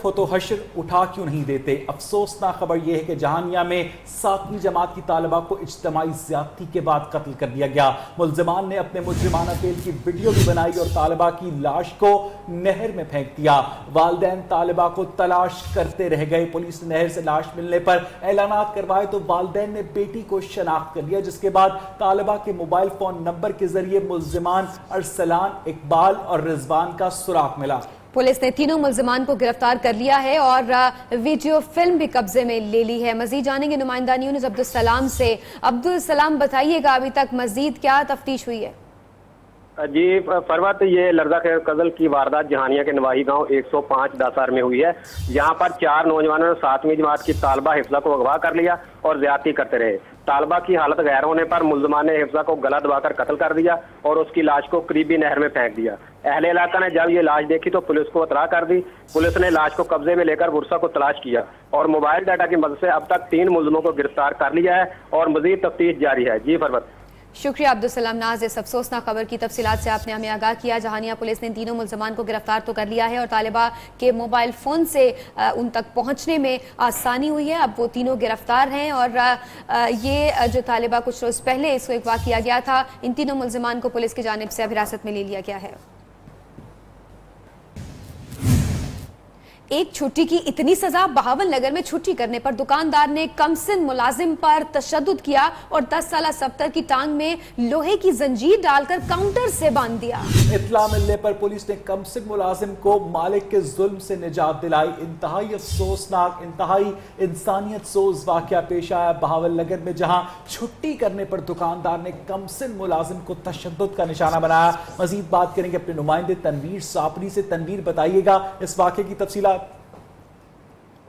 लुत्फ हो तो हश्र उठा क्यों नहीं देते। अफसोसनाक खबर यह है कि जहानिया में 7वीं जमात की तालिबा को इज्तमाई ज्यादती के बाद कत्ल कर दिया गया। मुल्जिमान ने अपने मुजरिमाना फेल की वीडियो भी बनाई और तालिबा की लाश को नहर में फेंक दिया। वालिदैन तालिबा को तलाश करते रह गए। पुलिस ने नहर से लाश मिलने पर ऐलानात करवाए तो वालिदैन ने बेटी को शनाख्त कर लिया, जिसके बाद तालिबा के मोबाइल फोन नंबर के जरिए मुल्जिमान अरसलान, इकबाल और रिजवान का सुराग मिला। पुलिस ने तीनों मुल्जिमान को गिरफ्तार कर लिया है और वीडियो फिल्म भी कब्जे में ले ली है। मजीद जानेंगे नुमाइंदा न्यूज़ अब्दुल सलाम से। अब्दुल सलाम, बताइएगा अभी तक मजीद क्या तफ्तीश हुई है? जी फरवत, ये लर्जा खैर कत्ल की वारदात जहानिया के नवाही गांव 105 दासार में हुई है। यहाँ पर 4 नौजवानों ने 7वीं जमात की तालिबा हिफ्जा को अगवा कर लिया और ज्यादती करते रहे। तालिबा की हालत गैर होने पर मुल्जिमान ने हिफ्जा को गला दबाकर कत्ल कर दिया और उसकी लाश को करीबी नहर में फेंक दिया। अहले इलाका ने जब ये लाश देखी तो पुलिस को इतला कर दी। पुलिस ने लाश को कब्जे में लेकर गुरसा को तलाश किया और मोबाइल डाटा की मदद से अब तक 3 मुल्जिमों को गिरफ्तार कर लिया है और मजीद तफ्तीश जारी है। जी फरवत। शुक्रिया अब्दुल सलाम नाज, इस अफसोसनाक खबर की तफसीलात से आपने हमें आगाह किया। जहानिया पुलिस ने तीनों मुल्जिमान को गिरफ्तार तो कर लिया है और तालिबा के मोबाइल फ़ोन से उन तक पहुंचने में आसानी हुई है। अब वो तीनों गिरफ्तार हैं और ये जो तालिबा कुछ रोज़ पहले इसको अगवा किया गया था, इन तीनों मुल्जिमान को पुलिस की जानिब से हिरासत में ले लिया गया है। एक छुट्टी की इतनी सजा। बहावल नगर में छुट्टी करने पर दुकानदार ने कमसिन मुलाजिम पर तशद्दुद किया और 10 साला सफ्तर की टांग में लोहे की जंजीर डालकर काउंटर से बांध दिया। इत्तला मिलने पर पुलिस ने कमसिन मुलाजिम को मालिक के जुल्म से निजात दिलाई। इंतहाई अफसोसनाक, इंतहाई इंसानियत सोज वाकया पेश आया बहावल नगर में, जहां छुट्टी करने पर दुकानदार ने कमसिन मुलाजिम को तशद्दुद का निशाना बनाया। मजीद बात करेंगे अपने नुमाइंदे तनवीर सापरी से। तनवीर, बताइएगा इस वाकये की तफसीलात।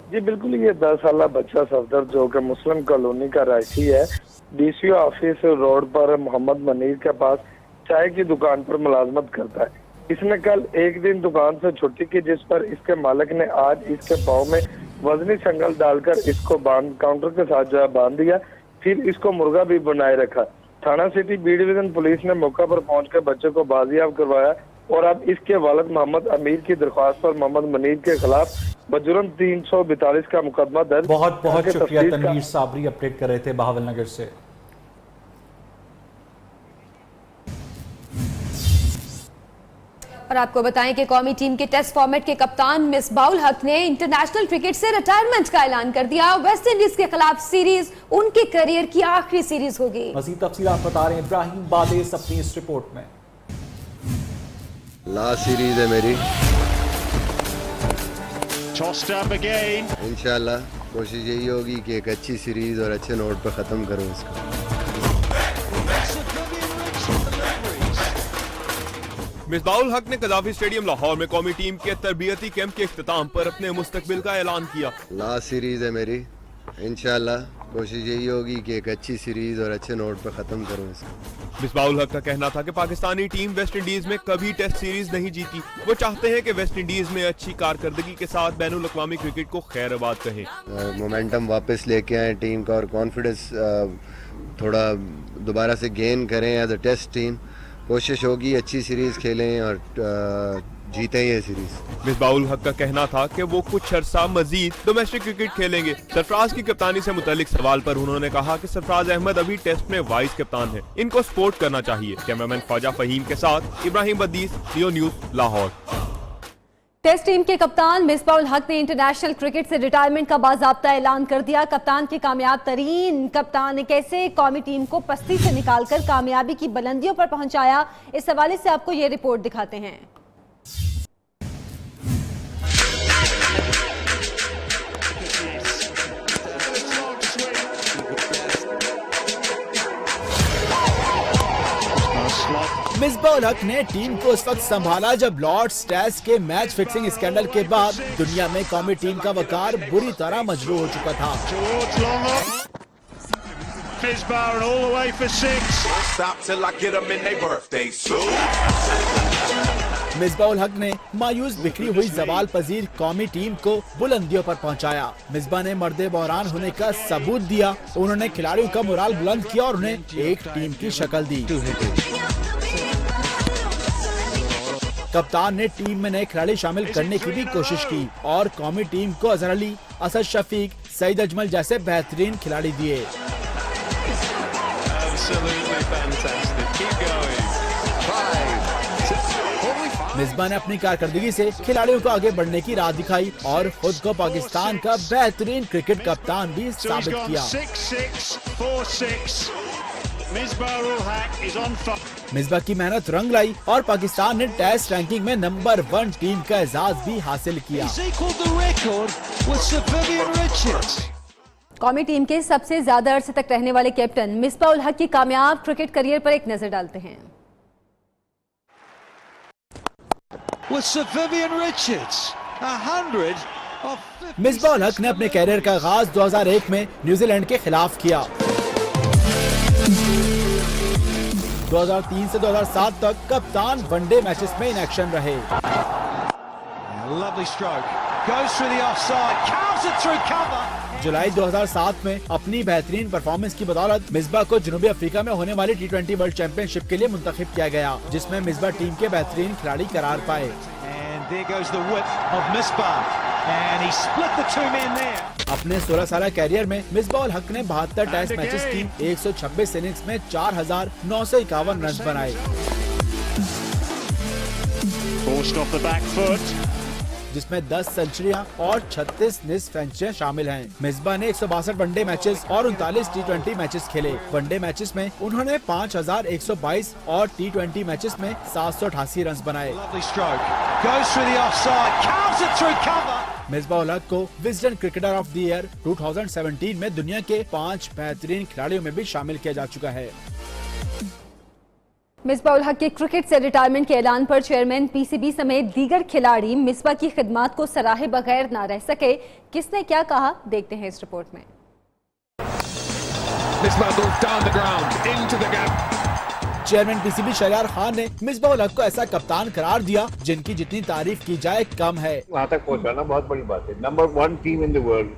जी बिल्कुल, ये 10 साला बच्चा सफदर जो कि मुस्लिम कॉलोनी का रहायशी है, DCO ऑफिस रोड पर मोहम्मद मनीर के पास चाय की दुकान पर मुलाजमत करता है। इसने कल एक दिन दुकान से छुट्टी की, जिस पर इसके मालिक ने आज इसके पाँव में वजनी संगल डालकर इसको काउंटर के साथ जो है बांध दिया। फिर इसको मुर्गा भी बनाए रखा। थाना सिटी बी डिवीजन पुलिस ने मौका पर पहुंचकर बच्चे को बाजियाब करवाया और अब इसके वालिद मोहम्मद अमीर की दरख्वास्त पर मोहम्मद मनीर के खिलाफ बजुर्म 342 का मुकदमा दर्ज। बहुत बहुत शुक्रिया तनवीर साबरी, अपडेट कर रहे थे बहावल नगर से। और आपको बताएं कि कौमी टीम के टेस्ट फॉर्मेट के कप्तान मिसबाउल हक ने इंटरनेशनल क्रिकेट से रिटायरमेंट का ऐलान कर दिया। वेस्ट इंडीज के खिलाफ सीरीज उनके करियर की आखिरी सीरीज होगी। मज़ीद तफसीलात बता रहे हैं इब्राहिम बादेस अपनी इस रिपोर्ट में। लास्ट सीरीज है मेरी, इंशाल्लाह कोशिश यही होगी कि एक अच्छी सीरीज और अच्छे नोट पर ख़त्म करूं इसको। मिसबाउल हक ने कज़ाफी स्टेडियम लाहौर में कौमी टीम के तरबियती कैंप के इख्तिताम पर अपने मुस्तकबिल का ऐलान किया। लास्ट सीरीज है मेरी, इंशाल्लाह कोशिश यही होगी कि एक अच्छी सीरीज और अच्छे नोट पर ख़त्म करूं इसको। मिसबाउल हक का कहना था कि पाकिस्तानी टीम वेस्ट इंडीज में कभी टेस्ट सीरीज नहीं जीती। वो चाहते हैं कि वेस्ट इंडीज में अच्छी कारकर्दगी के साथ बैनुल अक़वामी क्रिकेट को खैराबाद कहें। मोमेंटम वापस लेके आए टीम का और कॉन्फिडेंस थोड़ा दोबारा से गेन करें एज अ टेस्ट टीम। कोशिश होगी अच्छी सीरीज खेलें और जीते ये सीरीज। मिसबाउल हक का कहना था कि वो कुछ अरसा मजीद डोमेस्टिक क्रिकेट खेलेंगे। सरफराज की कप्तानी से मुतालिक सवाल पर उन्होंने कहा कि सरफराज अहमद अभी टेस्ट में वाइस कप्तान है, इनको सपोर्ट करना चाहिए। कैमरामैन ख्वाजा फहीम के साथ इब्राहिम बदीस, लियो न्यूज़ लाहौर। टेस्ट टीम के कप्तान मिसबाउल हक ने इंटरनेशनल क्रिकेट से रिटायरमेंट का बाज़ाब्ता ऐलान कर दिया। कप्तान के कामयाब तरीन कप्तान ने कैसे कौमी टीम को पस्ती से निकालकर कामयाबी की बुलंदियों पर पहुंचाया, इस हवाले से आपको ये रिपोर्ट दिखाते हैं। मिसबाउल हक ने टीम को उस वक्त संभाला जब लॉर्ड्स टेस्ट के मैच फिक्सिंग स्कैंडल के बाद दुनिया में कौमी टीम का वकार बुरी तरह मजरूह हो चुका था। मिसबाउल हक ने मायूस बिखरी हुई जवाल पजीर कौमी टीम को बुलंदियों पर पहुंचाया। मिसबा ने मर्दे बहरान होने का सबूत दिया। उन्होंने खिलाड़ियों का मोराल बुलंद किया और उन्हें एक टीम की शक्ल दी। कप्तान ने टीम में नए खिलाड़ी शामिल करने की भी कोशिश की और कौमी टीम को अजहर अली, असद शफीक, सईद अजमल जैसे बेहतरीन खिलाड़ी दिए। मिसबा ने अपनी कारकर्दगी से खिलाड़ियों को आगे बढ़ने की राह दिखाई और खुद को पाकिस्तान का बेहतरीन क्रिकेट कप्तान भी साबित किया। मिसबा की मेहनत रंग लाई और पाकिस्तान ने टेस्ट रैंकिंग में नंबर 1 टीम का एजाज भी हासिल किया। कौमी टीम के सबसे ज्यादा अरसे तक रहने वाले कैप्टन मिसबा उल हक की कामयाब क्रिकेट करियर पर एक नजर डालते हैं। मिसबा उल हक ने अपने कैरियर का आगाज 2001 में न्यूजीलैंड के खिलाफ किया। 2003 से 2007 तक कप्तान वनडे मैचेस में इन एक्शन रहे। जुलाई 2007 में अपनी बेहतरीन परफॉर्मेंस की बदौलत मिसबा को जनूबी अफ्रीका में होने वाली T20 वर्ल्ड चैंपियनशिप के लिए मुंतखब किया गया, जिसमें मिसबा टीम के बेहतरीन खिलाड़ी करार पाए। अपने 16 साल कैरियर में मिसबा उल हक ने 72 टेस्ट मैचेस की 126 इनिंग्स में 4,951 रन बनाए, जिसमें 10 सेंचुरियां और 36 निस्फ सेंचुरियां शामिल हैं। मिसबा ने 162 वनडे मैचेस और 39 T20 मैचेस खेले। वनडे मैचेस में उन्होंने 5,122 और T20 मैचेस में 788 रन बनाए। मिसबा उल हक को Wisden cricketer of the year 2017 में दुनिया के 5 बेहतरीन खिलाड़ियों में भी शामिल किया जा चुका है। मिसबा उल हक के क्रिकेट से रिटायरमेंट के ऐलान पर चेयरमैन पीसीबी समेत दीगर खिलाड़ी मिसबा की खिदमात को सराहे बगैर न रह सके। किसने क्या कहा, देखते हैं इस रिपोर्ट में। चेयरमैन पीसीबी शहरयार खान ने मिसबा उल हक को ऐसा कप्तान करार दिया जिनकी जितनी तारीफ की जाए कम है। वहाँ तक पहुँचाना बहुत बड़ी बात है। Number 1 team in the world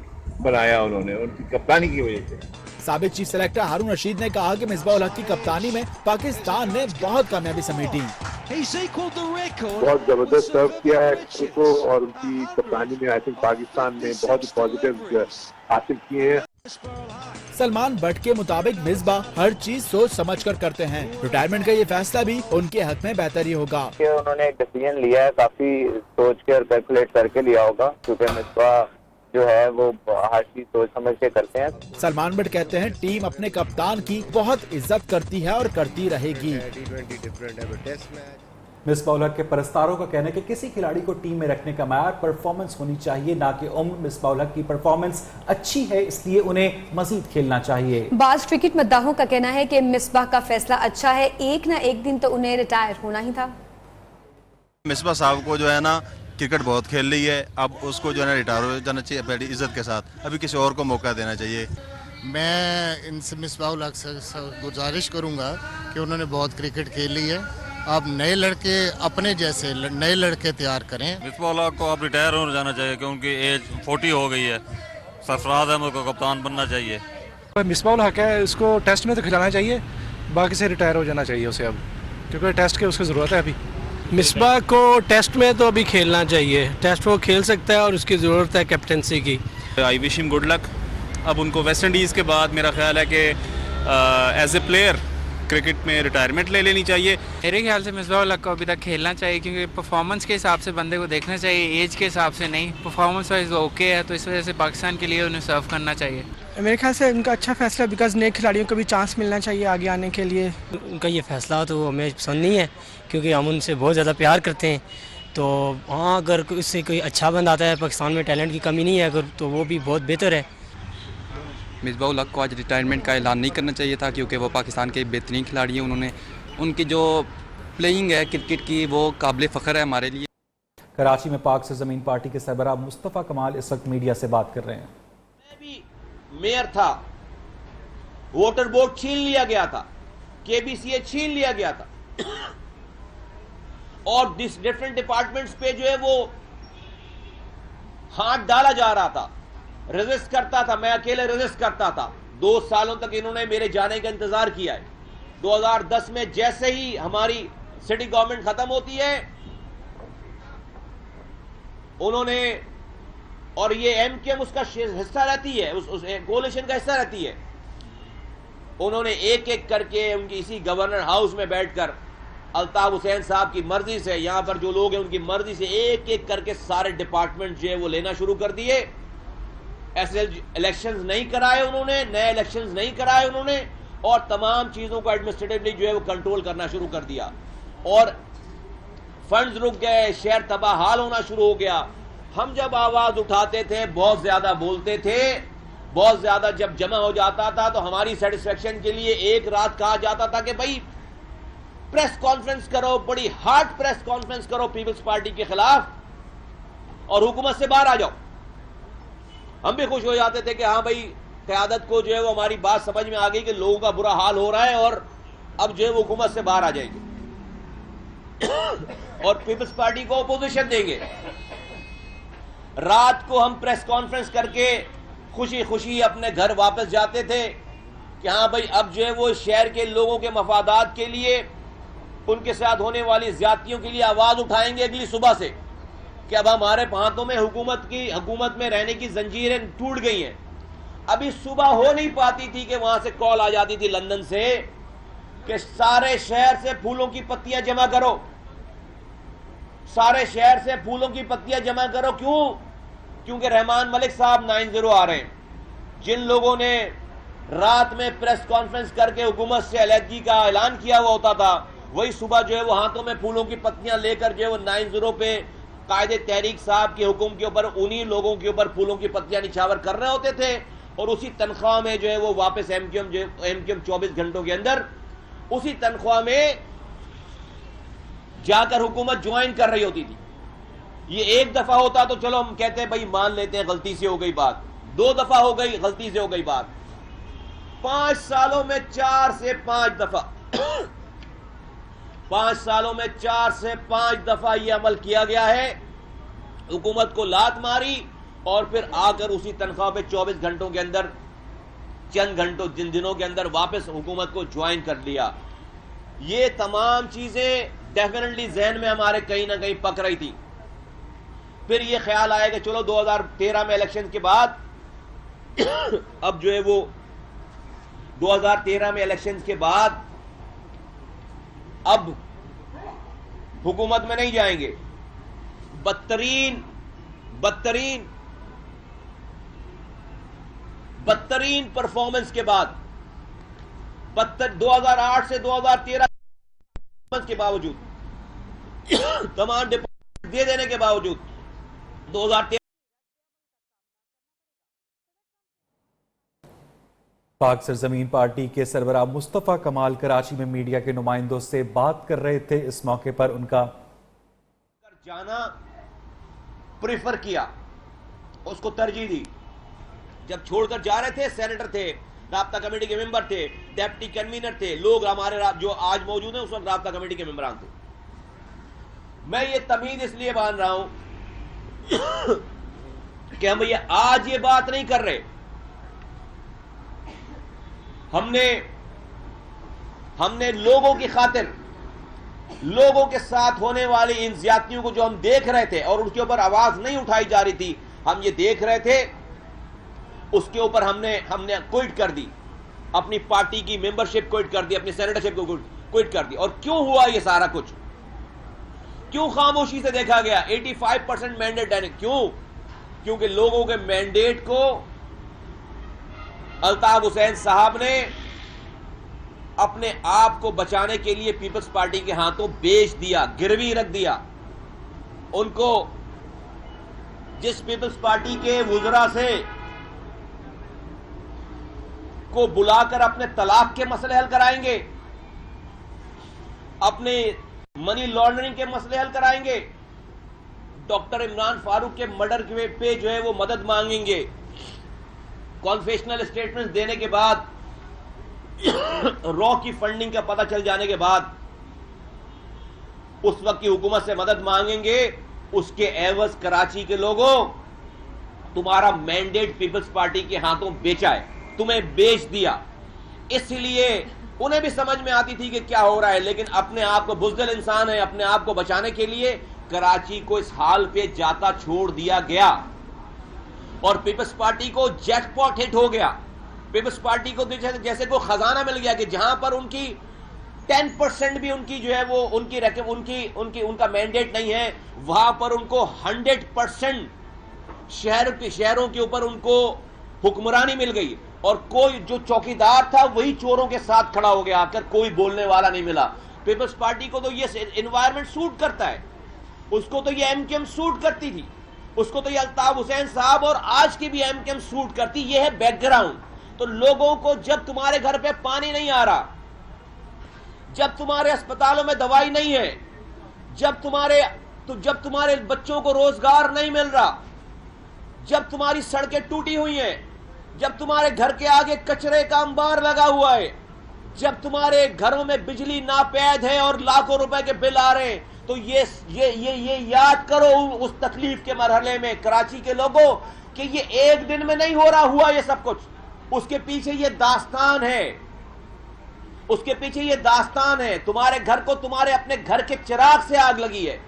बनाया उन्होंने उनकी कप्तानी की वजह से। साबिक चीफ सेलेक्टर हारून रशीद ने कहा कि मिसबा उल हक की कप्तानी में पाकिस्तान ने बहुत कामयाबी समेटी। बहुत जबरदस्त सर्व किया है उसको और उनकी कप्तानी में आई थिंक पाकिस्तान ने बहुत पॉजिटिव हासिल किए हैं। सलमान बट के मुताबिक मिसबा हर चीज सोच समझ कर करते हैं। रिटायरमेंट का ये फैसला भी उनके हक में बेहतर ही होगा। उन्होंने एक डिसीजन लिया है, काफी सोच के और कैलकुलेट करके लिया होगा, क्योंकि मिसबा जो है वो हर चीज सोच समझ के करते हैं। सलमान बट कहते हैं टीम अपने कप्तान की बहुत इज्जत करती है और करती रहेगी। मिसबा उल हक के परस्तारों का कहना है कि किसी खिलाड़ी को टीम में रखने का मायार परफॉर्मेंस होनी चाहिए, ना कि उम्र। मिसबा उल हक की परफॉर्मेंस अच्छी है, इसलिए उन्हें मजीद खेलना चाहिए। बाज क्रिकेट मद्दाहों का कहना है कि मिसबा का फैसला अच्छा है, एक ना एक दिन तो उन्हें रिटायर होना ही था। मिसबा साहब को जो है ना क्रिकेट बहुत खेल रही है, अब उसको जो है ना रिटायर हो जाना चाहिए अपनी इज्जत के साथ, अभी किसी और को मौका देना चाहिए। मैं इनसे मिसबा उल हक से गुजारिश करूंगा कि उन्होंने बहुत क्रिकेट खेली है, अब नए लड़के अपने जैसे नए लड़के तैयार करें। मिसबा उल हक को अब रिटायर हो जाना चाहिए क्योंकि एज 40 हो गई है। सरफराज अहमद को कप्तान बनना चाहिए। मिसबा उल हक है, उसको टेस्ट में तो खिलाना चाहिए, बाकी से रिटायर हो जाना चाहिए उसे अब, क्योंकि टेस्ट की उसकी ज़रूरत है अभी। मिसबा को टेस्ट में तो अभी खेलना चाहिए, टेस्ट वो खेल सकता है और उसकी ज़रूरत है कैप्टनसी की। I wish him good luck. अब उनको वेस्ट इंडीज़ के बाद मेरा ख्याल है कि एज ए प्लेयर क्रिकेट में रिटायरमेंट ले लेनी चाहिए। मेरे ख्याल से मिसबा उल हक को अभी तक खेलना चाहिए, क्योंकि परफॉर्मेंस के हिसाब से बंदे को देखना चाहिए, एज के हिसाब से नहीं। परफॉर्मेंस वाइज ओके है, तो इस वजह से पाकिस्तान के लिए उन्हें सर्व करना चाहिए। मेरे ख्याल से उनका अच्छा फैसला, बिकॉज नए खिलाड़ियों को भी चांस मिलना चाहिए आगे आने के लिए। उनका ये फैसला तो हमें पसंद नहीं है, क्योंकि हम उनसे बहुत ज़्यादा प्यार करते हैं। तो हाँ, अगर उससे कोई अच्छा बंदा आता है, पाकिस्तान में टैलेंट की कमी नहीं है अगर, तो वो भी बहुत बेहतर है। मिसबा उल हक को आज रिटायरमेंट का ऐलान नहीं करना चाहिए था, क्योंकि वो पाकिस्तान के बेहतरीन खिलाड़ी हैं। उन्होंने उनकी जो प्लेइंग है क्रिकेट की वो काबिल फ़ख्र है हमारे लिए। कराची में पाक से ज़मीन पार्टी के सरबराह मुस्तफ़ा कमाल इस वक्त मीडिया से बात कर रहे हैं। मैं भी मेयर था, वोटर बोर्ड छीन लिया गया था, केबीसीए छीन लिया गया था, और डिफरेंट डिपार्टमेंट्स पे जो है वो हाथ डाला जा रहा था। रेजिस्ट करता था, मैं अकेले रेजिस्ट करता था। 2 सालों तक इन्होंने मेरे जाने का इंतजार किया है। 2010 में जैसे ही हमारी सिटी गवर्नमेंट खत्म होती है, انہوں نے, اور یہ ایم کیو ایم اس کا حصہ رہتی ہے, اس کولیشن کا حصہ رہتی ہے, انہوں نے ایک ایک کر کے ان کی اسی گورنر ہاؤس میں بیٹھ کر الطاف حسین صاحب کی مرضی سے, یہاں پر جو لوگ ہیں ان کی مرضی سے ایک ایک کر کے سارے ڈپارٹمنٹ جو ہے وہ لینا شروع کر دیے. ایسے الیکشنز نہیں کرائے انہوں نے, نئے الیکشنز نہیں کرائے انہوں نے, اور تمام چیزوں کو ایڈمنسٹریٹولی جو ہے وہ کنٹرول کرنا شروع کر دیا, اور فنڈز رک گئے, شہر تباہ حال ہونا شروع ہو گیا. ہم جب آواز اٹھاتے تھے, بہت زیادہ بولتے تھے, بہت زیادہ جب جمع ہو جاتا تھا تو ہماری سیٹسفیکشن کے لیے ایک رات کہا جاتا تھا کہ بھائی پریس کانفرنس کرو, بڑی ہارڈ پریس کانفرنس کرو پیپلز پارٹی کے خلاف اور حکومت سے باہر آ جاؤ. ہم بھی خوش ہو جاتے تھے کہ ہاں بھائی قیادت کو جو ہے وہ ہماری بات سمجھ میں آ گئی کہ لوگوں کا برا حال ہو رہا ہے اور اب جو ہے وہ حکومت سے باہر آ جائیں گے اور پیپلز پارٹی کو اپوزیشن دیں گے. رات کو ہم پریس کانفرنس کر کے خوشی خوشی اپنے گھر واپس جاتے تھے کہ ہاں بھائی اب جو ہے وہ شہر کے لوگوں کے مفادات کے لیے, ان کے ساتھ ہونے والی زیادتیوں کے لیے آواز اٹھائیں گے اگلی صبح سے کہ اب ہمارے ہاتھوں میں حکومت میں رہنے کی زنجیریں ٹوٹ گئی ہیں. ابھی صبح ہو نہیں پاتی تھی کہ وہاں سے کال آ جاتی تھی لندن سے کہ سارے شہر سے پھولوں کی پتیاں جمع کرو, سارے شہر سے پھولوں کی پتیاں جمع کرو. کیونکہ رحمان ملک صاحب 9-0 آ رہے ہیں. جن لوگوں نے رات میں پریس کانفرنس کر کے حکومت سے علیحدگی کا اعلان کیا ہوا ہوتا تھا, وہی صبح جو ہے وہ ہاتھوں میں پھولوں کی پتیاں لے کر جو ہے وہ 9-0 پہ قائد تحریک صاحب کے حکم کے اوپر انہی لوگوں کے اوپر پھولوں کی پتیاں نچھاور کر رہے ہوتے تھے, اور اسی تنخواہ میں جو ہے وہ واپس ایم کیو ایم 24 گھنٹوں کے اندر اسی تنخواہ میں جا کر حکومت جوائن کر رہی ہوتی تھی. یہ ایک دفعہ ہوتا تو چلو ہم کہتے ہیں بھائی مان لیتے ہیں غلطی سے ہو گئی بات, 2 دفعہ ہو گئی غلطی سے ہو گئی بات, 5 سالوں میں 4 سے 5 دفعہ 5 سالوں میں 4 سے 5 دفعہ یہ عمل کیا گیا ہے. حکومت کو لات ماری اور پھر آ کر اسی تنخواہ پہ 24 گھنٹوں کے اندر, چند گھنٹوں جن دنوں کے اندر واپس حکومت کو جوائن کر لیا. یہ تمام چیزیں ڈیفینیٹلی ذہن میں ہمارے کہیں نہ کہیں پک رہی تھی. پھر یہ خیال آیا کہ چلو 2013 میں الیکشن کے بعد اب جو ہے وہ 2013 میں الیکشن کے بعد اب حکومت میں نہیں جائیں گے. بدترین پرفارمنس کے بعد 2008 سے 2013 کے باوجود تمام ڈپارٹمنٹ دے دینے کے باوجود 2013 پاک سرزمین پارٹی کے سربراہ مصطفیٰ کمال کراچی میں میڈیا کے نمائندوں سے بات کر رہے تھے. اس موقع پر ان کا جانا پریفر کیا, اس کو ترجیح دی. جب چھوڑ کر جا رہے تھے, سینیٹر تھے, رابطہ کمیٹی کے ممبر تھے, ڈیپٹی کنوینر تھے, لوگ ہمارے جو آج موجود ہیں اس وقت رابطہ کمیٹی کے ممبران تھے. میں یہ تمہید اس لیے باندھ رہا ہوں کہ ہم آج یہ بات نہیں کر رہے. ہم نے لوگوں کی خاطر, لوگوں کے ساتھ ہونے والی ان زیادتیوں کو جو ہم دیکھ رہے تھے اور ان کے اوپر آواز نہیں اٹھائی جا رہی تھی, ہم یہ دیکھ رہے تھے, اس کے اوپر ہم نے کوئٹ کر دی, اپنی پارٹی کی ممبرشپ کوئٹ کر دی, اپنی سینیٹرشپ کو کوئٹ کر دی. اور کیوں ہوا یہ سارا کچھ؟ کیوں خاموشی سے دیکھا گیا؟ 85% مینڈیٹ ہے. کیونکہ لوگوں کے مینڈیٹ کو الطاف حسین صاحب نے اپنے آپ کو بچانے کے لیے پیپلز پارٹی کے ہاتھوں بیچ دیا, گروی رکھ دیا. ان کو جس پیپلز پارٹی کے وزراء سے کو بلا کر اپنے طلاق کے مسئلے حل کرائیں گے, اپنے منی لانڈرنگ کے مسئلے حل کرائیں گے, ڈاکٹر عمران فاروق کے مرڈر پہ جو ہے وہ مدد مانگیں گے, کانفیشنل اسٹیٹمنٹ دینے کے بعد, را کی فنڈنگ کا پتہ چل جانے کے بعد اس وقت کی حکومت سے مدد مانگیں گے. اس کے عوض کراچی کے لوگوں تمہارا مینڈیٹ پیپلز پارٹی کے ہاتھوں بیچا ہے, تمہیں بیچ دیا. اس لیے انہیں بھی سمجھ میں آتی تھی کہ کیا ہو رہا ہے, لیکن اپنے آپ کو بزدل انسان ہے, اپنے آپ کو بچانے کے لیے कराची को इस हाल पे जाता छोड़ दिया गया और पीपल्स पार्टी को जैकपॉट हिट हो गया। पीपल्स पार्टी को जैसे कोई खजाना मिल गया कि जहां पर उनकी 10% भी उनकी जो है वो उनकी रकम उनका मैंडेट नहीं है, वहां पर उनको 100% शहरों के ऊपर उनको हुक्मरानी मिल गई और कोई जो चौकीदार था वही चोरों के साथ खड़ा हो गया आकर, कोई बोलने वाला नहीं मिला। पीपल्स पार्टी को तो ये एनवायरनमेंट सूट करता है, उसको तो ये एमकेएम सूट करती थी, उसको तो ये अल्ताफ हुसैन साहब और आज की भी एमकेएम सूट करती। ये है बैकग्राउंड। तो लोगों को जब तुम्हारे घर पे पानी नहीं आ रहा, जब तुम्हारे अस्पतालों में दवाई नहीं है, जब तुम्हारे बच्चों को रोजगार नहीं मिल रहा, जब तुम्हारी सड़कें टूटी हुई हैं, जब तुम्हारे घर के आगे कचरे का अंबार लगा हुआ है, जब तुम्हारे घरों में बिजली नापैद है और लाखों रुपए के बिल आ रहे हैं, तो ये याद करो उस तकलीफ के मरहले में कराची के लोगों कि ये एक दिन में नहीं हो रहा हुआ ये सब कुछ। उसके पीछे ये दास्तान है, उसके पीछे ये दास्तान है। तुम्हारे घर को तुम्हारे अपने घर के चिराग से आग लगी है,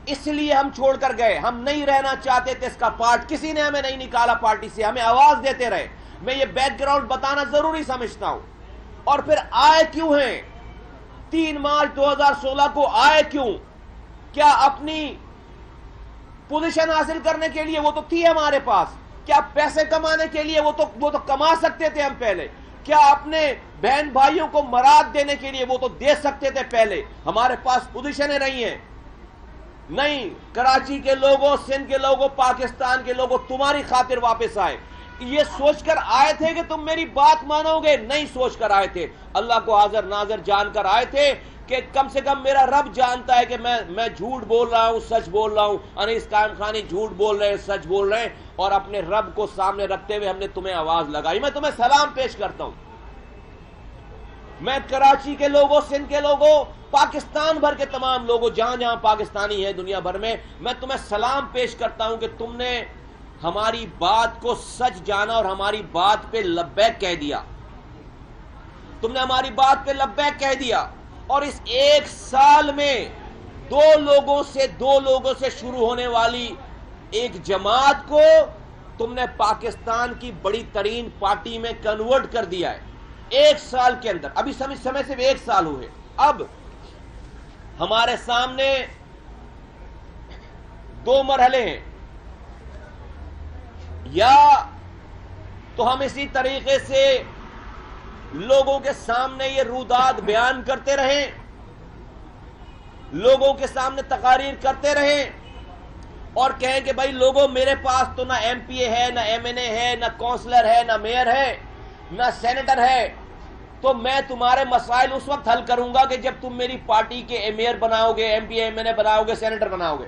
इसलिए हम छोड़कर गए। हम नहीं रहना चाहते थे इसका पार्ट, किसी ने हमें नहीं निकाला पार्टी से, हमें आवाज देते रहे। मैं ये बैकग्राउंड बताना जरूरी समझता हूं। और फिर आए क्यों हैं 3 मार्च 2016 को? आए क्यों? क्या अपनी पोजीशन हासिल करने के लिए? वो तो थी हमारे पास। क्या पैसे कमाने के लिए? वो तो कमा सकते थे हम पहले। क्या अपने बहन भाइयों को मराद देने के लिए? वो तो दे सकते थे पहले। हमारे पास पोजीशनें नहीं है। नहीं, कराची के लोगों, सिंध के लोगों, पाकिस्तान के लोगों तुम्हारी खातिर वापस आए। ये सोचकर आए थे कि तुम मेरी बात मानोगे? नहीं सोचकर आए थे, अल्लाह को हाजिर नाजिर जानकर आए थे कि कम से कम मेरा रब जानता है कि मैं झूठ बोल रहा हूं, सच बोल रहा हूं। अनीस कायम खानी झूठ बोल रहे हैं, सच बोल रहे हैं, और अपने रब को सामने रखते हुए हमने तुम्हें आवाज लगाई। मैं तुम्हें सलाम पेश करता हूं। मैं कराची के लोगों, सिंध के लोगों, पाकिस्तान भर के तमाम लोगों, जहां जहां पाकिस्तानी है दुनिया भर में, मैं तुम्हें सलाम पेश करता हूं कि तुमने हमारी बात को सच जाना और हमारी बात पे लब्बैक कह दिया। तुमने हमारी बात पे लब्बैक कह दिया। और इस 1 साल में 2 लोगों से शुरू होने वाली एक जमात को तुमने पाकिस्तान की बड़ी तरीन पार्टी में कन्वर्ट कर दिया है 1 साल के अंदर। अभी समय सिर्फ 1 साल हुए। अब हमारे सामने 2 मरहले हैं, या तो हम इसी तरीके से लोगों के सामने ये रुदाद बयान करते रहें, लोगों के सामने तकारीर करते रहें और कहें कि भाई लोगों, मेरे पास तो ना एमपीए है, ना एमएनए है, ना काउंसलर है, ना मेयर है, ना सेनेटर है, तो मैं तुम्हारे मसाइल उस वक्त हल करूंगा कि जब तुम मेरी पार्टी के मेयर बनाओगे, एमपीए एमएनए बनाओगे, सेनेटर बनाओगे,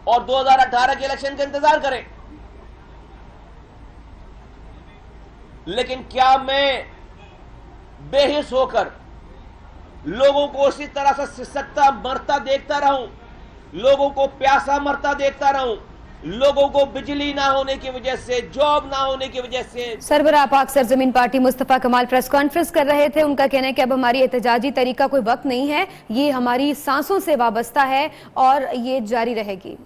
और 2018 के इलेक्शन का इंतजार करें। लेकिन क्या मैं बेहिस होकर लोगों को उसी तरह से सिसकता मरता देखता रहूं, लोगों को प्यासा मरता देखता रहूं, लोगों को बिजली ना होने की वजह से, जॉब ना होने की वजह से? सरबराह पाक सरजमीन पार्टी मुस्तफा कमाल प्रेस कॉन्फ्रेंस कर रहे थे। उनका कहना है कि अब हमारी एहतजाजी तरीका कोई वक्त नहीं है, ये हमारी सांसों से वाबस्ता है और ये जारी रहेगी।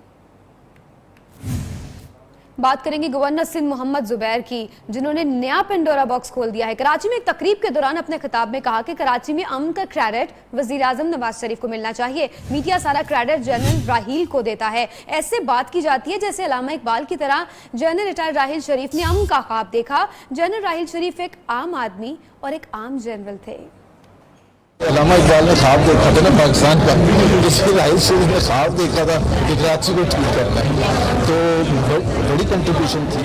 बात करेंगे गवर्नर सिंध मोहम्मद जुबैर की, जिन्होंने नया पेंडोरा बॉक्स खोल दिया है। कराची में एक तकरीब के दौरान अपने खिताब में कहा कि कराची में अमन का क्रेडिट वजीर आजम नवाज शरीफ को मिलना चाहिए। मीडिया सारा क्रेडिट जनरल राहील को देता है। ऐसे बात की जाती है जैसे अल्लामा इकबाल की तरह जनरल रिटायर्ड राहील शरीफ ने अमन का ख्वाब देखा। जनरल राहील शरीफ एक आम आदमी और एक आम जनरल थे। अल्लामा इकबाल ने ख्वाब देखा था ना पाकिस्तान का, जिसके राहील शरीफ ने ख्वाब देखा था कि कराची को ठीक करना है, तो बड़ी कंट्रीब्यूशन थी।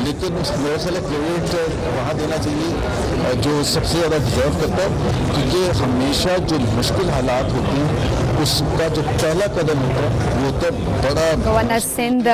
लेकिन मेरे से क्रेडिट वहाँ देना चाहिए जो सबसे ज़्यादा डिजर्व करता है, क्योंकि हमेशा जो मुश्किल हालात होते हैं उसका जो पहला कदम होता है वो तो बड़ा। गवर्नर सिंध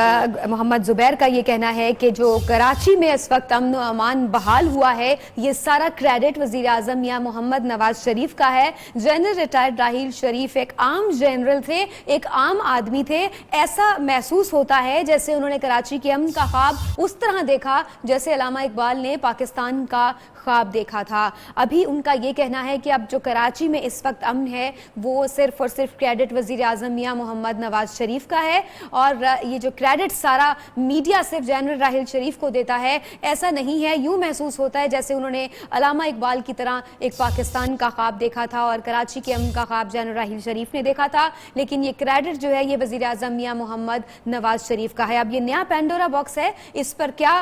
मोहम्मद जुबैर का ये कहना है कि जो कराची में इस वक्त अमन व अमान बहाल हुआ है ये सारा क्रेडिट वजीर आजम मियां मोहम्मद नवाज शरीफ का है। जनरल रिटायर्ड राहील शरीफ एक आम जनरल थे, एक आम आदमी थे। ऐसा महसूस होता है जैसे उन्होंने कराची के अमन का ख्वाब उस तरह देखा जैसे अल्लामा इकबाल ने पाकिस्तान का ख्वाब देखा था। अभी उनका ये कहना है कि अब जो कराची में इस वक्त अमन है वो सिर्फ और सिर्फ क्रेडिट वजीर आजम मियां मोहम्मद नवाज शरीफ का है और ये जो क्रेडिट सारा मीडिया सिर्फ जनरल राहील शरीफ को देता है ऐसा नहीं है। यूं महसूस होता है जैसे उन्होंने अल्लामा इकबाल की तरह एक पाकिस्तान का ख्वाब देखा था और कराची के अमन का ख्वाब जनरल राहील शरीफ ने देखा था, लेकिन ये क्रेडिट जो है ये वजीर आजम मियां मोहम्मद नवाज शरीफ का है। अब ये नया पेंडोरा बॉक्स है, इस पर क्या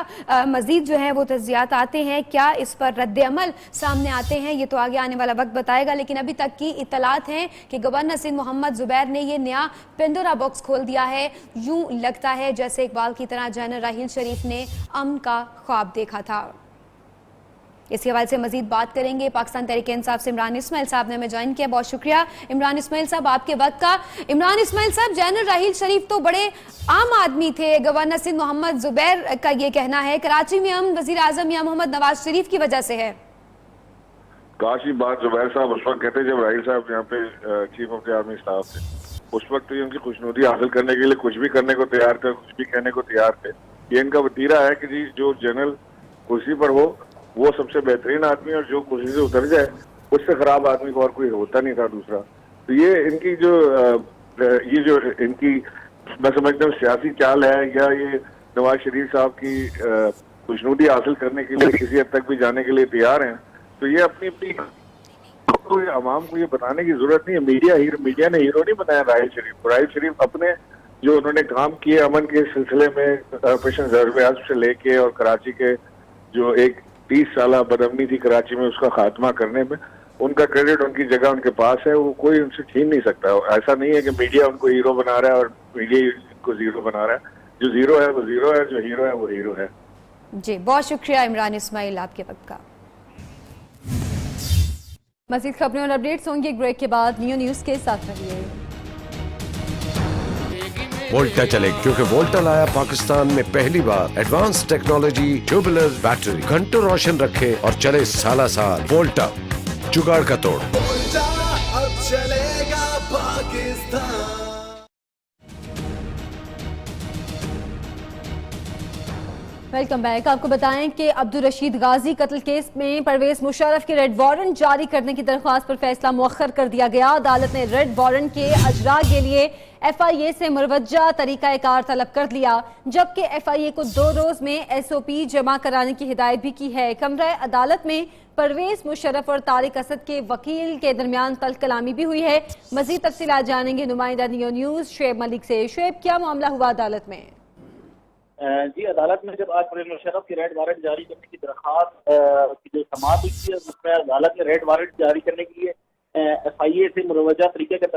मजीद जो है वो तज्जियात आते हैं, क्या इस पर रद्द अमल सामने आते हैं, ये तो आगे आने वाला वक्त बताएगा। लेकिन अभी तक की इत्तलात हैं कि गवर्नर सिंध मोहम्मद जुबैर ने ये नया पेंडोरा बॉक्स खोल दिया है। यूं लगता है जैसे इकबाल की तरह जनरल राहील शरीफ ने अमन का ख्वाब देखा था। इसी हवाले से मजीद बात करेंगे। पाकिस्तान तहरीक इंसाफ से इमरान इस्माइल साहब ने हमें ज्वाइन किया, बहुत शुक्रिया इमरान इस्माइल साहब आपके वक्त का। इमरान इस्माइल साहब, जनरल राहील शरीफ तो बड़े आम आदमी थे, गवर्नर सिंध मोहम्मद जुबैर का ये कहना है कराची में हम वजीर आजम मियां मोहम्मद नवाज शरीफ की वजह से है। काश ये बात जुबैर साहब उस वक्त कहते जब राहील साहब यहाँ पे chief of the army staff थे, उस वक्त ये उनकी खुशनुदी हासिल करने के लिए कुछ भी करने को तैयार थे, कुछ भी कहने को तैयार थे। ये इनका वतीरा है कि जी जो जनरल कुर्सी पर हो वो सबसे बेहतरीन आदमी और जो कुर्सी से उतर जाए उससे खराब आदमी को और कोई होता नहीं था दूसरा। तो ये इनकी जो इनकी मैं समझता हूँ सियासी चाल है या ये नवाज शरीफ साहब की खुशनुदी हासिल करने के लिए किसी हद तक भी जाने के लिए तैयार हैं। तो ये अपनी अपनी आवाम को ये बताने की जरूरत नहीं है। मीडिया ने हीरो नहीं बनाया राहील शरीफ को। राहील शरीफ अपने जो उन्होंने काम किए अमन के सिलसिले में ऑपरेशन ज़र्ब-ए-आज़म से लेके और कराची के जो एक 30 साल बदअमनी थी कराची में उसका खात्मा करने में, उनका क्रेडिट उनकी जगह उनके पास है, वो कोई उनसे छीन नहीं सकता। ऐसा नहीं है कि मीडिया उनको हीरो बना रहा है और मीडिया उनको जीरो बना रहा है। जो जीरो है वो जीरो है, जो हीरो है वो हीरो है। जी बहुत शुक्रिया इमरान इस्माइल आपके वक्त का। मज़ीद खबरें और अपडेट्स होंगे एक ब्रेक के बाद। न्यूज़ के साथ रहिए। वोल्टा चले क्योंकि वोल्टा लाया पाकिस्तान में पहली बार एडवांस टेक्नोलॉजी ट्यूबुलर बैटरी, घंटों रोशन रखे और चले साला साल। वोल्टा जुगाड़ का तोड़। अब चलेगा पाकिस्तान। Welcome back. आपको बताएं कि अब्दुल रशीद गाजी कत्ल केस में परवेज मुशर्रफ के रेड वारंट जारी करने की दरख्वास्त पर फैसला मुअख्खर कर दिया गया। अदालत ने रेड वारंट के अजरा के लिए FIA से मुरवज्जा तरीक़ाकार तलब कर लिया, जबकि FIA को 2 रोज में SOP जमा कराने की हिदायत भी की है। कमरा अदालत में परवेज मुशर्रफ और तारिक असद के वकील के दरमियान तल्ख कलामी भी हुई है। मजीद तफसीलात जानेंगे नुमाइंदा न्यूज़ शुएब मलिक से। शुएब, क्या मामला हुआ अदालत में? जी, अदालत में जब आज परवेज मुशर्रफ की रेड वारंट जारी करने की दरख्वास्त की जो समाअत हुई थी, उसमें अदालत ने रेड वारंट जारी करने के लिए FIA से मुरवजा तरीके का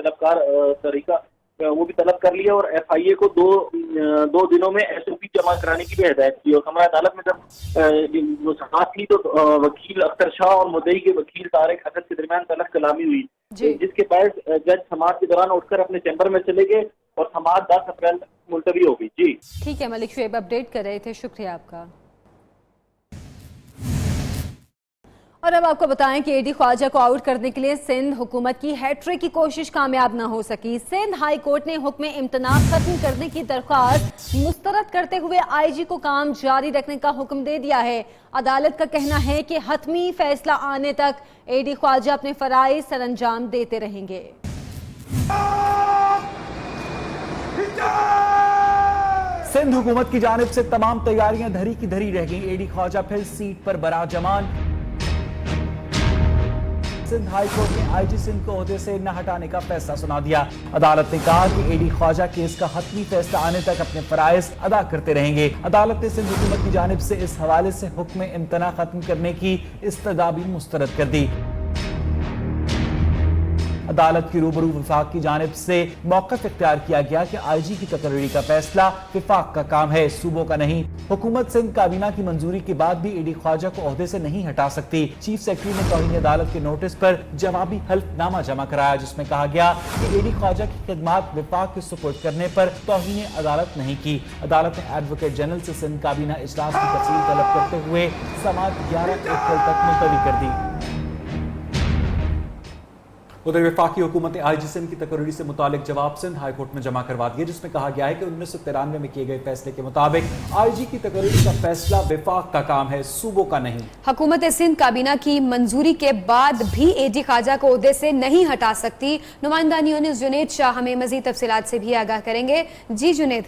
तरीका वो भी तलब कर लिया और FIA को दो दिनों में SOP जमा कराने की भी हिदायत की। और कमरा अदालत में जब समाअत थी तो वकील अख्तर शाह और मुद्दई के वकील तारिक असद के दरमियान तलब कलामी हुई, जिसके बाद जज समाअत के दौरान उठकर अपने चैम्बर में चले गए और समाअत 10 अप्रैल मुलतवी हो गई। जी ठीक है मलिक, शुएब अपडेट कर रहे थे, शुक्रिया आपका। और अब आपको बताएं कि AD ख्वाजा को आउट करने के लिए सिंध हुकूमत की हैट्रिक की कोशिश कामयाब न हो सकी। सिंध हाई कोर्ट ने हुक्म इम्तना खत्म करने की दरख्वास्त मुस्तरद करते हुए IG को काम जारी रखने का हुक्म दे दिया है। अदालत का कहना है कि हतमी फैसला आने तक AD ख्वाजा अपने फराइज सर अंजाम देते रहेंगे। सिंध हुकूमत की जानिब से तमाम तैयारियां धरी की धरी रह गई। AD ख्वाजा फिर सीट पर बराजमान। सिंध हाई कोर्ट ने IG सिंध को ओहदे से न हटाने का फैसला सुना दिया। अदालत ने कहा कि AD ख्वाजा केस का हतमी फैसला आने तक अपने फराइज अदा करते रहेंगे। अदालत ने सिंध हुकूमत की जानिब से इस हवाले से हुक्म इम्तना खत्म करने की इस्तदा भी मुस्तरद कर दी। अदालत की रूबरू विफाक की जानिब से मौक़िफ़ इख्तियार किया गया कि IG की तकर्री का फैसला विफाक का काम है, सूबों का नहीं। हुकूमत सिंध काबीना की मंजूरी के बाद भी AD ख्वाजा को ओहदे से नहीं हटा सकती। चीफ सेक्रेटरी ने तौहीन अदालत के नोटिस पर जवाबी हल्फनामा जमा कराया, जिसमें कहा गया कि AD ख्वाजा की खिदमात विफाक के सुपुर्द करने पर तौहीन अदालत नहीं की। अदालत ने एडवोकेट जनरल से सिंध काबीना इजलास की तफसील तलब करते हुए समाअत 11 अप्रैल तक मुलतवी कर दी। उधर वफाकी हुकूमत ने IG सिंध की तकर्री से मुतालिक जवाब सिंध हाई कोर्ट में जमा करवा दिया, जिसमें कहा गया है कि 1993 में किए गए फैसले के मुताबिक IG की तकर्री का फैसला वफाक का काम है, सूबों का नहीं। हुकूमत सिंध काबीना की मंजूरी के बाद भी AD ख्वाजा को ओहदे से नहीं हटा सकती। नुमाइंदा न्यूज़ जुनेद शाह हमें मजीद तफसीलात से भी आगाह करेंगे। जी जुनेद।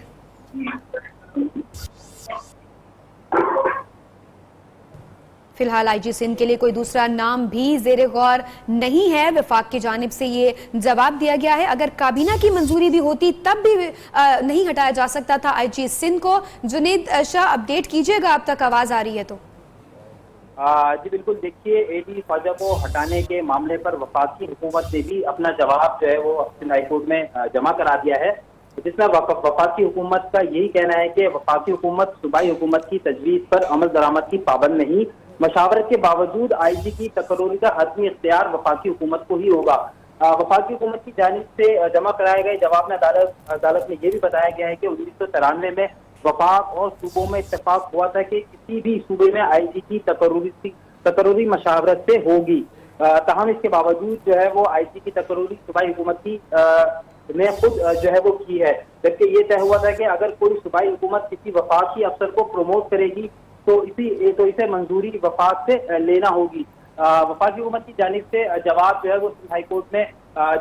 फिलहाल IG सिंध के लिए कोई दूसरा नाम भी ज़ेरे गौर नहीं है। वफाक की जानिब से ये जवाब दिया गया है, अगर काबीना की मंजूरी भी होती तब भी नहीं हटाया जा सकता था IG सिंध को। जुनेद शाह, अपडेट कीजिएगा, अब तक आवाज़ आ रही है तो। जी बिल्कुल, देखिए AD ख्वाजा को हटाने के मामले पर वफाकी हुकूमत ने भी अपना जवाब जो है वो सिंध हाई कोर्ट में जमा करा दिया है, जिसमें वफाकी हुकूमत का यही कहना है कि वफाकी हुकूमत सूबाई हुकूमत की तजवीज़ पर अमल दरामद की पाबंद नहीं। मशावरत के बावजूद IG की तकर्री का हतमी इख्तियार वफाकी हुकूमत को ही होगा। वफाकी हुकूमत की जानिब से जमा कराए गए जवाब में अदालत में यह भी बताया गया है कि 1993 में वफाक और सूबों में इत्तेफाक हुआ था कि किसी भी सूबे में IG की तकर्री मशावरत से होगी। ताहम इसके बावजूद जो है वो IG की तकर्री सूबाई हुकूमत की ने खुद जो है वो की है, जबकि ये तय हुआ था कि अगर कोई सूबाई हुकूमत किसी वफाकी अफसर को प्रमोट करेगी तो इसे मंजूरी वफाक से लेना होगी। वफाकी हुकूमत की जानिब से जवाब जो है वो हाई कोर्ट में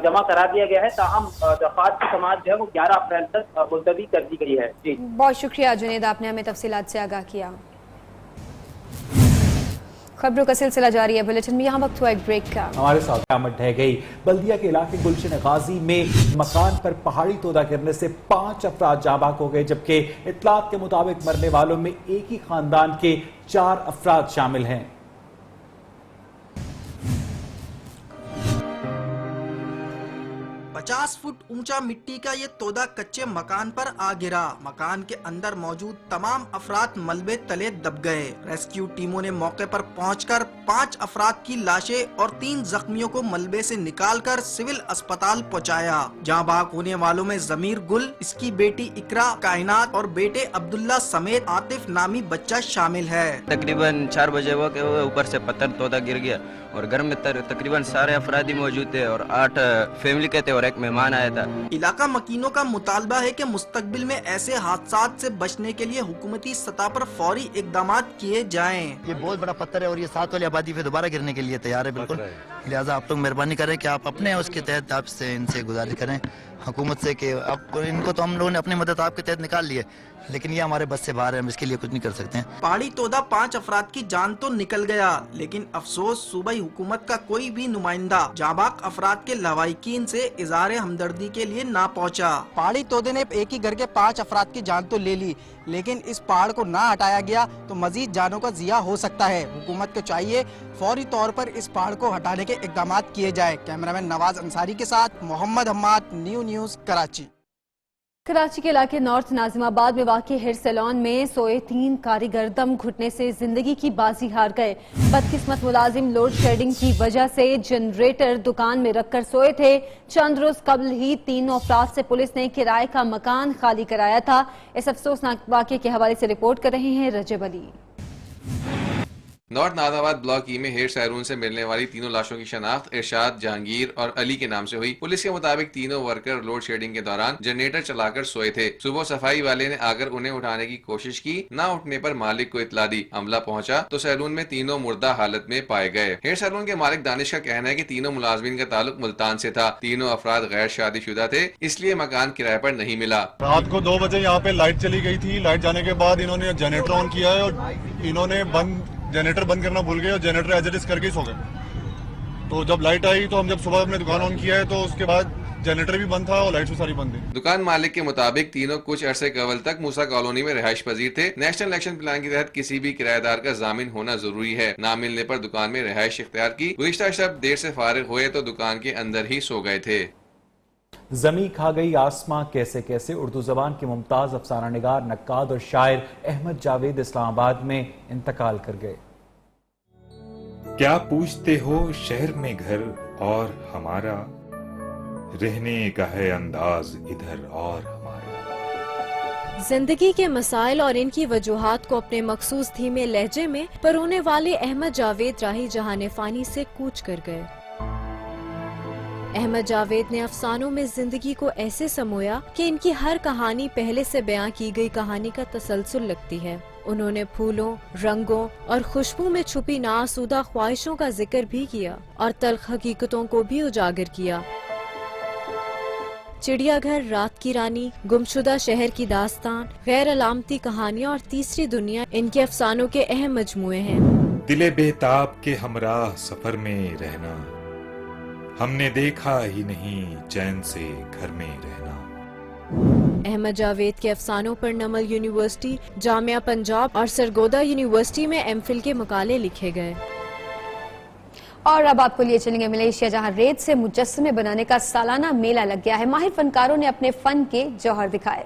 जमा करा दिया गया है। ताहम दरख्वास्त की समाअत जो है वो 11 अप्रैल तक मुलतवी कर दी गई है। जी बहुत शुक्रिया जुनेद, आपने हमें तफसीलात से आगाह किया। खबरों का सिलसिला जारी है, बुलेटिन में यहाँ वक्त हुआ एक ब्रेक का। हमारे साथ क़यामत ढह गई। बल्दिया के इलाके गुलशन गाजी में मकान पर पहाड़ी तोदा गिरने से 5 अफराद जाबाक हो गए, जबकि इत्तलात के मुताबिक मरने वालों में एक ही खानदान के 4 अफराद शामिल हैं। 50 फुट ऊंचा मिट्टी का ये तोदा कच्चे मकान पर आ गिरा। मकान के अंदर मौजूद तमाम अफराद मलबे तले दब गए। रेस्क्यू टीमों ने मौके पर पहुंचकर 5 अफराद की लाशें और 3 जख्मियों को मलबे से निकालकर सिविल अस्पताल पहुंचाया। जाँ बाग होने वालों में जमीर गुल, इसकी बेटी इकरा कायनात और बेटे अब्दुल्ला समेत आतिफ नामी बच्चा शामिल है। तकरीबन 4 बजे हुआ के ऊपर से पत्थर तोदा गिर गया और घर में तकरीबन सारे अफरादी मौजूद थे और 8 फैमिली के थे और एक मेहमान आया था। इलाका मकीनों का मुतालबा है कि मुस्तकबिल में ऐसे हादसात से बचने के लिए हुकूमती सतह पर फौरी इकदाम किए जाएं। ये बहुत बड़ा पत्थर है और ये 7 वाली आबादी पे दोबारा गिरने के लिए तैयार है बिल्कुल। लिहाजा आप लोग मेहरबानी करें कि आप अपने उसके तहत आपसे इनसे गुजारिश करें हुकूमत से कि अब इनको तो हम लोगों ने अपनी मदद आपके तहत निकाल ली है, लेकिन ये हमारे बस से बाहर है, हम इसके लिए कुछ नहीं कर सकते हैं। पहाड़ी तोदा 5 अफराद की जान तो निकल गया, लेकिन अफसोस सूबाई हुकूमत का कोई भी नुमाइंदा जाबाक अफराद के लवाहिकीन से इज़हार हमदर्दी के लिए ना पहुंचा। पहाड़ी तोदे ने एक ही घर के 5 अफराद की जान तो ले ली, लेकिन इस पहाड़ को ना हटाया गया तो मजीद जानों का जिया हो सकता है। हुकूमत को चाहिए फौरी तौर पर इस पहाड़ को हटाने के इक़दाम किए जाए। कैमरामैन नवाज अंसारी के साथ मोहम्मद हम्माद, न्यूज़ कराची। कराची के इलाके नॉर्थ नाजिमाबाद में वाक़ हेयर सैलून में सोए 3 कारीगर दम घुटने से जिंदगी की बाजी हार गए। बदकिस्मत मुलाजिम लोड शेडिंग की वजह से जनरेटर दुकान में रखकर सोए थे। चंद रोज कबल ही 3 अफराद से पुलिस ने किराए का मकान खाली कराया था। इस अफसोसनाक वाक़े के हवाले से रिपोर्ट कर रहे हैं Rajab Ali. North Nazimabad block E में हेयर सैलून से मिलने वाली तीनों लाशों की शनाख्त इरशाद, जहांगीर और अली के नाम से हुई। पुलिस के मुताबिक तीनों वर्कर लोड शेडिंग के दौरान जनरेटर चलाकर सोए थे। सुबह सफाई वाले ने आकर उन्हें उठाने की कोशिश की, ना उठने पर मालिक को इतला दी। अमला पहुंचा तो सैलून में तीनों मुर्दा हालत में पाए गए। हेयर सैलून के मालिक दानिश का कहना है कि तीनों मुलाजमीन का ताल्लुक मुल्तान से था। तीनों अफराद गैर शादीशुदा थे, इसलिए मकान किराए पर नहीं मिला। रात को 2 बजे यहाँ पे लाइट चली गई थी। लाइट जाने के बाद इन्होंने जनरेटर ऑन किया है और इन्होंने जनरेटर बंद करना भूल गए और जनरेटर एज इट इज करके ही सो गए। तो जब लाइट आई तो हम जब सुबह अपने दुकान ऑन किया है तो उसके बाद जनरेटर भी बंद था और लाइट्स भी सारी बंद थी। दुकान मालिक के मुताबिक तीनों कुछ अरसे कबल तक मूसा कॉलोनी में रिहाइश पजीर थे। नेशनल एक्शन प्लान के तहत किसी भी किराएदार का जामिन होना जरूरी है। ना मिलने पर दुकान में रिहाइश इख्तियार की। गुज़िश्ता शब देर से फारिग हुए तो दुकान के अंदर ही सो गए थे। जमी खा गई आसमां कैसे कैसे उर्दू जबान के मुमताज अफसाना निगार, नक्काद और शायर अहमद जावेद इस्लामाबाद में इंतकाल कर गए। क्या पूछते हो शहर में घर और हमारा, रहने का है अंदाज इधर और हमारा। जिंदगी के मसाइल और इनकी वजूहात को अपने मखसूस धीमे लहजे में परोने वाले अहमद जावेद राही जहाने फानी से कूच कर गए। अहमद जावेद ने अफसानों में जिंदगी को ऐसे समोया कि इनकी हर कहानी पहले से बयां की गई कहानी का तसलसल लगती है। उन्होंने फूलों, रंगों और खुशबू में छुपी नाआसूदा ख्वाहिशों का जिक्र भी किया और तल्ख हकीकतों को भी उजागर किया। चिड़ियाघर, रात की रानी, गुमशुदा शहर की दास्तान, गैर अलामती कहानियाँ और तीसरी दुनिया इनके अफसानों के अहम मजमुए हैं। दिले बेताब के हमराह सफर में रहना, हमने देखा ही नहीं चैन से घर में रहना। अहमद जावेद के अफसानों पर नमल यूनिवर्सिटी, जामिया पंजाब और सरगोदा यूनिवर्सिटी में एमफिल के मकाले लिखे गए। और अब आपको लिए चलेंगे मलेशिया, जहां रेत से मुजस्समे बनाने का सालाना मेला लग गया है। माहिर फनकारों ने अपने फन के जौहर दिखाए।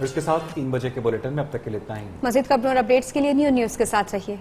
इसके साथ 3 बजे के बुलेटिन में अब तक के लिए इतना ही। मज़ीद खबरों और अपडेट्स के लिए न्यू न्यूज़ के साथ रहिए।